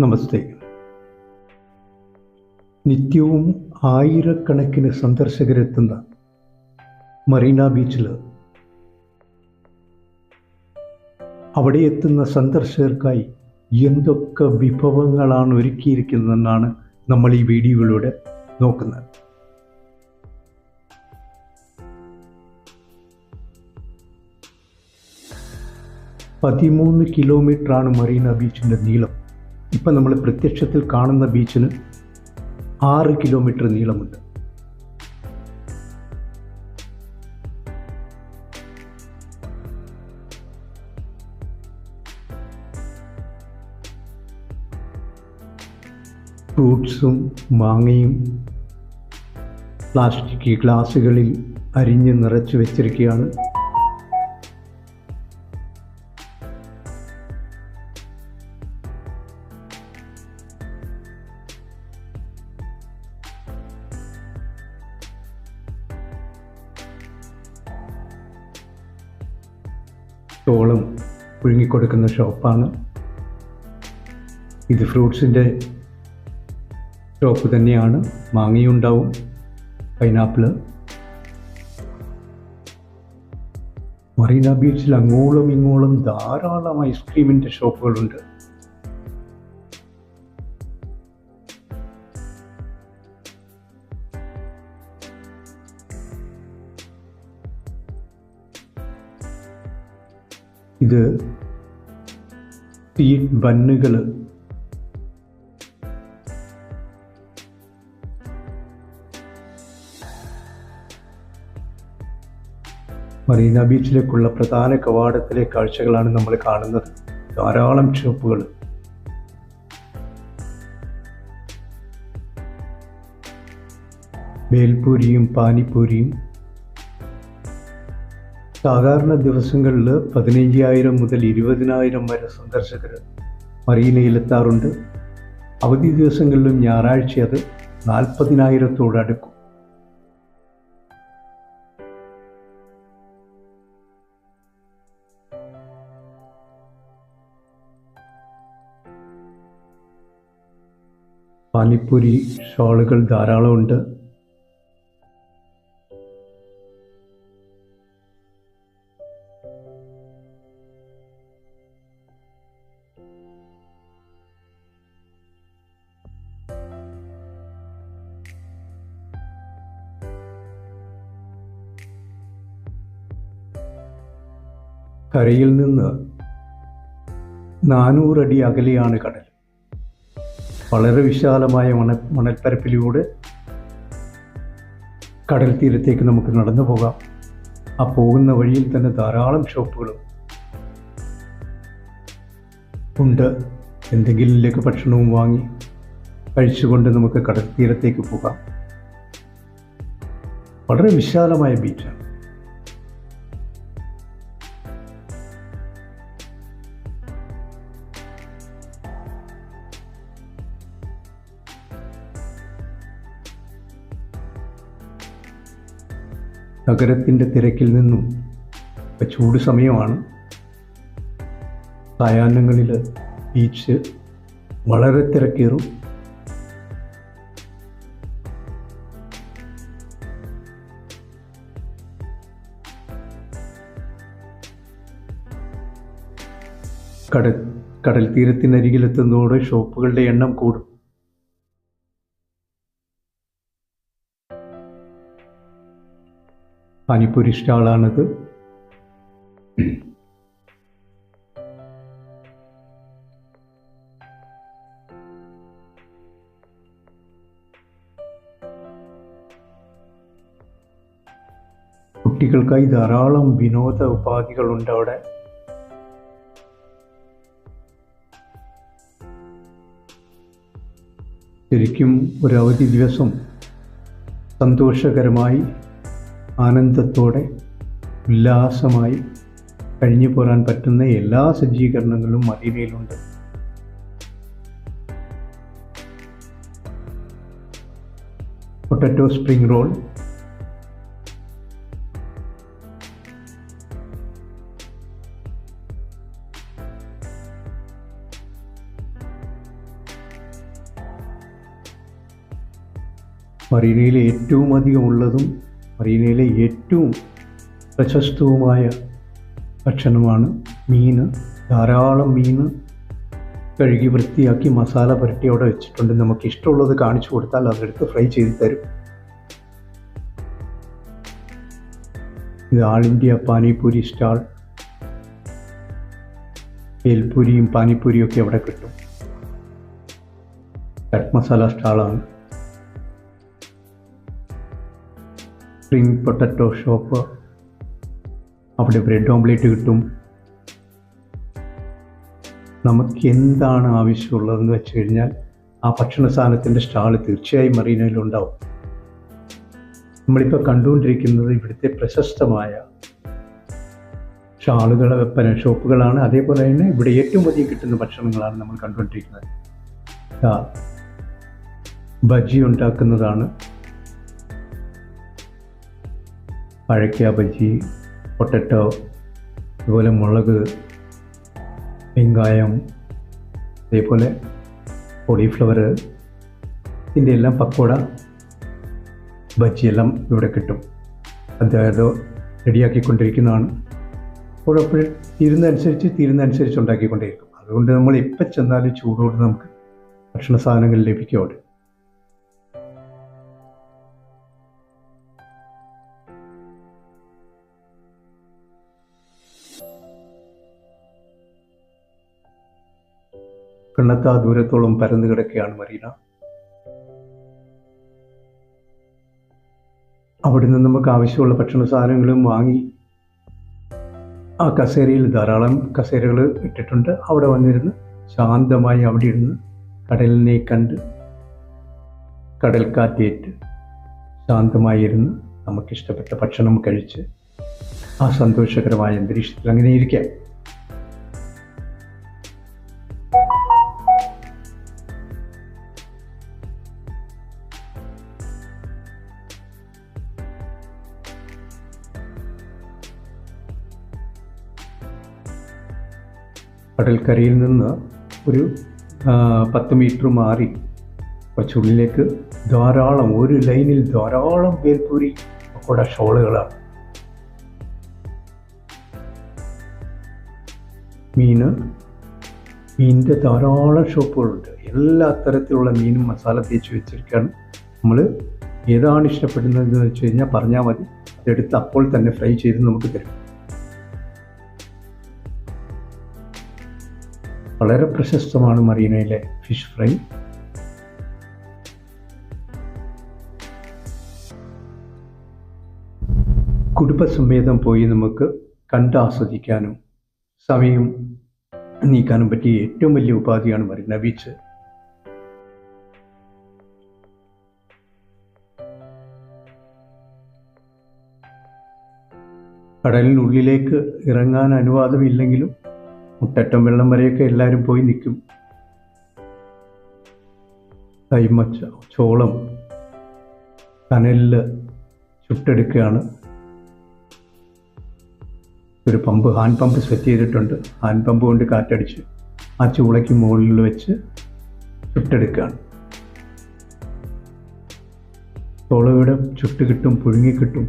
നമസ്തേ. നിത്യവും ആയിരക്കണക്കിന് സന്ദർശകരെത്തുന്ന മറീന ബീച്ചിൽ അവിടെ എത്തുന്ന സന്ദർശകർക്കായി എന്തൊക്കെ വിഭവങ്ങളാണ് ഒരുക്കിയിരിക്കുന്നതെന്നാണ് നമ്മൾ ഈ വീഡിയോയിലൂടെ നോക്കുന്നത്. കിലോമീറ്ററാണ് മറീന ബീച്ചിൻ്റെ നീളം. ഇപ്പം നമ്മൾ പ്രത്യക്ഷത്തിൽ കാണുന്ന ബീച്ചിന് 6 കിലോമീറ്റർ നീളമുണ്ട്. ഫ്രൂട്ട്സും മാങ്ങയും പ്ലാസ്റ്റിക് ഗ്ലാസുകളിൽ അരിഞ്ഞ് നിറച്ച് വെച്ചിരിക്കുകയാണ്. ചോളം പുഴുങ്ങിക്കൊടുക്കുന്ന ഷോപ്പാണ് ഇത്. ഫ്രൂട്ട്സിൻ്റെ ഷോപ്പ് തന്നെയാണ്. മാങ്ങയുണ്ടാവും, പൈനാപ്പിള്. മറീന ബീച്ചിൽ അങ്ങോളം ഇങ്ങോളം ധാരാളം ഐസ്ക്രീമിൻ്റെ ഷോപ്പുകളുണ്ട്. ഇത് സ്വീറ്റ് ബന്നുകൾ, മറീന ബീച്ചിലേക്കുള്ള പ്രധാന കവാടത്തിലെ കാഴ്ചകളാണ് നമ്മൾ കാണുന്നത്. ധാരാളം ഷോപ്പുകൾ. ബേൽപൂരിയും പാനിപ്പൂരിയും. സാധാരണ ദിവസങ്ങളിൽ 15,000 മുതൽ 20,000 വരെ സന്ദർശകർ മറീനയിലെത്താറുണ്ട്. അവധി ദിവസങ്ങളിലും ഞായറാഴ്ച അത് 40,000-ഓടടുക്കും. പാനിപ്പൂരി ഷോളുകൾ ധാരാളമുണ്ട്. കരയിൽ നിന്ന് 400 അടി അകലെയാണ് കടൽ. വളരെ വിശാലമായ മണൽപ്പരപ്പിലൂടെ കടൽ തീരത്തേക്ക് നമുക്ക് നടന്നു പോകാം. ആ പോകുന്ന വഴിയിൽ തന്നെ ധാരാളം ഷോപ്പുകളും ഉണ്ട്. എന്തെങ്കിലും ലഘുഭക്ഷണവും വാങ്ങി കഴിച്ചുകൊണ്ട് നമുക്ക് കടൽ തീരത്തേക്ക് പോകാം. വളരെ വിശാലമായ ബീച്ചാണ്. നഗരത്തിൻ്റെ തിരക്കിൽ നിന്നും ചൂട് സമയമാണ്. സായാഹ്നങ്ങളിൽ ബീച്ച് വളരെ തിരക്കേറും. കടൽ തീരത്തിനരികിലെത്തുന്നതോടെ ഷോപ്പുകളുടെ എണ്ണം കൂടും. പാനിപ്പൂരി സ്റ്റാളാണിത്. കുട്ടികൾക്കായി ധാരാളം വിനോദ ഉപാധികളുണ്ട് അവിടെ. ശരിക്കും ഒരു അവധി ദിവസം സന്തോഷകരമായി ആനന്ദത്തോടെ ഉല്ലാസമായി കഴിഞ്ഞു പോരാൻ പറ്റുന്ന എല്ലാ സജ്ജീകരണങ്ങളും മറീനയിലുണ്ട്. പൊട്ടറ്റോ സ്പ്രിംഗ് റോൾ, മറീനയിലെ ഏറ്റവും അധികം ഉള്ളതും മറീനയിലെ ഏറ്റവും പ്രശസ്തവുമായ ഭക്ഷണമാണ് മീൻ. ധാരാളം മീൻ കഴുകി വൃത്തിയാക്കി മസാല പുരട്ടി അവിടെ വെച്ചിട്ടുണ്ട്. നമുക്ക് ഇഷ്ടമുള്ളത് കാണിച്ചു കൊടുത്താൽ അതെടുത്ത് ഫ്രൈ ചെയ്ത് തരും. ഇത് ആൾ ഇന്ത്യ പാനിപൂരി സ്റ്റാൾ. ഭേൽപൂരിയും പാനിപൂരിയും ഒക്കെ അവിടെ കിട്ടും. ചട്ട് മസാല സ്റ്റാളാണ്. സ്പ്രിംഗ് പൊട്ടറ്റോ ഷോപ്പ്, അവിടെ ബ്രെഡ് ഓംലേറ്റ് കിട്ടും. നമുക്ക് എന്താണ് ആവശ്യമുള്ളതെന്ന് വെച്ച് കഴിഞ്ഞാൽ ആ ഭക്ഷണ സാധനത്തിൻ്റെ സ്റ്റാൾ തീർച്ചയായും മറീനയിലുണ്ടാവും. നമ്മളിപ്പോൾ കണ്ടുകൊണ്ടിരിക്കുന്നത് ഇവിടുത്തെ പ്രശസ്തമായ ഷോപ്പുകളാണ്. അതേപോലെ തന്നെ ഇവിടെ ഏറ്റവും അധികം കിട്ടുന്ന ഭക്ഷണങ്ങളാണ് നമ്മൾ കണ്ടുകൊണ്ടിരിക്കുന്നത്. ബജ്ജി ഉണ്ടാക്കുന്നതാണ്. പഴയ്ക്ക ബജ്ജി, പൊട്ടറ്റോ, അതുപോലെ മുളക്, വെങ്കായം, അതേപോലെ കോളിഫ്ലവർ, ഇതിൻ്റെ എല്ലാം പക്കോട, ബജ്ജിയെല്ലാം ഇവിടെ കിട്ടും. അതായത് റെഡിയാക്കിക്കൊണ്ടിരിക്കുന്നതാണ്. അപ്പോഴപ്പോഴും തീരുന്നതനുസരിച്ച് ഉണ്ടാക്കിക്കൊണ്ടേയിരിക്കും. അതുകൊണ്ട് നമ്മൾ എപ്പോൾ ചെന്നാലും ചൂടോട് നമുക്ക് ഭക്ഷണ സാധനങ്ങൾ ലഭിക്കും അവിടെ. കണ്ണെത്താ ദൂരത്തോളം പരന്നു കിടക്കുകയാണ് മറീന. അവിടെ നിന്ന് നമുക്ക് ആവശ്യമുള്ള ഭക്ഷണ സാധനങ്ങളും വാങ്ങി ആ കസേരയിൽ ധാരാളം കസേരകൾ ഇട്ടിട്ടുണ്ട്. അവിടെ വന്നിരുന്ന് ശാന്തമായി അവിടെ ഇരുന്ന് കടലിനെ കണ്ട് കടൽക്കാറ്റേറ്റ് ശാന്തമായി ഇരുന്ന് നമുക്കിഷ്ടപ്പെട്ട ഭക്ഷണം കഴിച്ച് ആ സന്തോഷകരമായ അന്തരീക്ഷത്തിൽ അങ്ങനെ ഇരിക്കാം. കടൽക്കരയിൽ നിന്ന് ഒരു 10 മീറ്റർ മാറി കുറച്ചുള്ളിലേക്ക് ധാരാളം ഒരു ലൈനിൽ ധാരാളം ഭേൽപൂരി പക്കോട ഷോളുകളാണ്. മീനിൻ്റെ ധാരാളം ഷോപ്പുകളുണ്ട്. എല്ലാ തരത്തിലുള്ള മീനും മസാല തേച്ച് വെച്ചിരിക്കുകയാണ്. നമ്മൾ ഏതാണ് ഇഷ്ടപ്പെടുന്നതെന്ന് വെച്ച് കഴിഞ്ഞാൽ പറഞ്ഞാൽ മതി, അതെടുത്ത് അപ്പോൾ തന്നെ ഫ്രൈ ചെയ്ത് നമുക്ക് തരും. വളരെ പ്രശസ്തമാണ് മറീനയിലെ ഫിഷ് ഫ്രൈ. കുടുംബസമേതം പോയി നമുക്ക് കണ്ടാസ്വദിക്കാനും സമയം നീക്കാനും പറ്റിയ ഏറ്റവും വലിയ ഉപാധിയാണ് മറീന ബീച്ച്. കടലിനുള്ളിലേക്ക് ഇറങ്ങാൻ അനുവാദമില്ലെങ്കിലും മുട്ടറ്റം വെള്ളം വരെയൊക്കെ എല്ലാവരും പോയി നിൽക്കും. കൈമച്ച ചോളം കനലിൽ ചുട്ടെടുക്കുകയാണ്. ഒരു ഹാൻഡ് പമ്പ് സെറ്റ് ചെയ്തിട്ടുണ്ട്. ഹാൻഡ് പമ്പ് കൊണ്ട് കാറ്റടിച്ച് ആ ചൂളയ്ക്ക് മുകളിൽ വെച്ച് ചുട്ടെടുക്കുകയാണ്. ചോളം ഇവിടെ ചുട്ട് കിട്ടും, പുഴുങ്ങി കിട്ടും.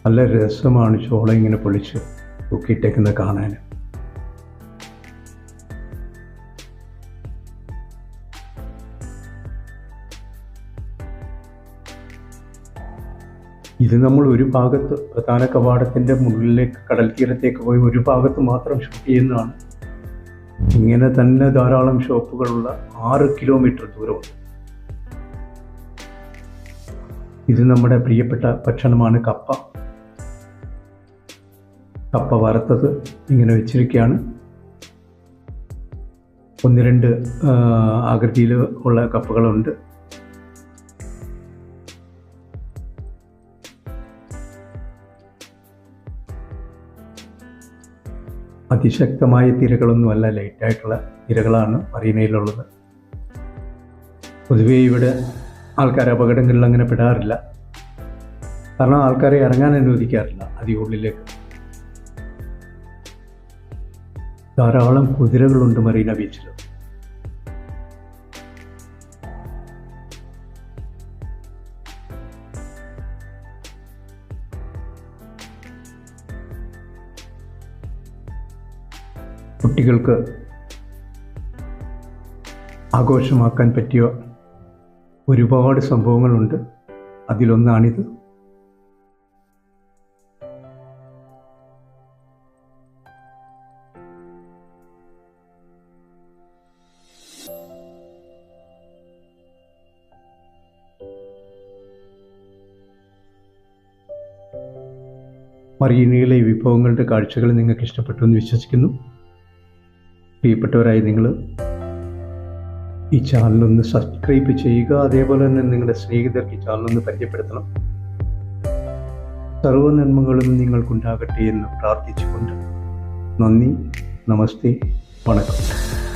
നല്ല രസമാണ് ചോളം ഇങ്ങനെ പൊളിച്ച് തൂക്കിയിട്ടേക്കുന്നത് കാണാൻ. ഇത് നമ്മൾ ഒരു ഭാഗത്ത് പ്രധാന കവാടത്തിൻ്റെ മുകളിലേക്ക് കടൽ തീരത്തേക്ക് പോയി ഒരു ഭാഗത്ത് മാത്രം ഷൂട്ട് ചെയ്യുന്നതാണ്. ഇങ്ങനെ തന്നെ ധാരാളം ഷോപ്പുകളുള്ള 6 കിലോമീറ്റർ ദൂരമുണ്ട്. ഇത് നമ്മുടെ പ്രിയപ്പെട്ട ഭക്ഷണമാണ് കപ്പ. കപ്പ വറുത്തത് ഇങ്ങനെ വെച്ചിരിക്കുകയാണ്. 1-2 ആകൃതിയിൽ ഉള്ള കപ്പകളുണ്ട്. അതിശക്തമായ തിരകളൊന്നുമല്ല, ലൈറ്റായിട്ടുള്ള തിരകളാണ് മറീനയിലുള്ളത്. പൊതുവേ ഇവിടെ ആൾക്കാർ അപകടങ്ങളിൽ അങ്ങനെ പെടാറില്ല. കാരണം ആൾക്കാരെ ഇറങ്ങാൻ അനുവദിക്കാറില്ല അധികം ഉള്ളിലേക്ക്. ധാരാളം കുതിരകളുണ്ട് മറീന ബീച്ചിൽ. കുട്ടികൾക്ക് ആഘോഷമാക്കാൻ പറ്റിയ ഒരുപാട് സംഭവങ്ങളുണ്ട്. അതിലൊന്നാണിത്. മറീനയിലെ വിഭവങ്ങളുടെ കാഴ്ചകൾ നിങ്ങൾക്ക് ഇഷ്ടപ്പെട്ടു എന്ന് വിശ്വസിക്കുന്നു. പ്രിയപ്പെട്ടവരായി നിങ്ങൾ ഈ ചാനലൊന്ന് സബ്സ്ക്രൈബ് ചെയ്യുക. അതേപോലെ തന്നെ നിങ്ങളുടെ സ്നേഹിതർക്ക് ഈ ചാനലൊന്ന് പരിചയപ്പെടുത്തണം. സർവ്വ നന്മകളും നിങ്ങൾക്കുണ്ടാകട്ടെ എന്ന് പ്രാർത്ഥിച്ചുകൊണ്ട് നന്ദി, നമസ്തേ, വണക്കം.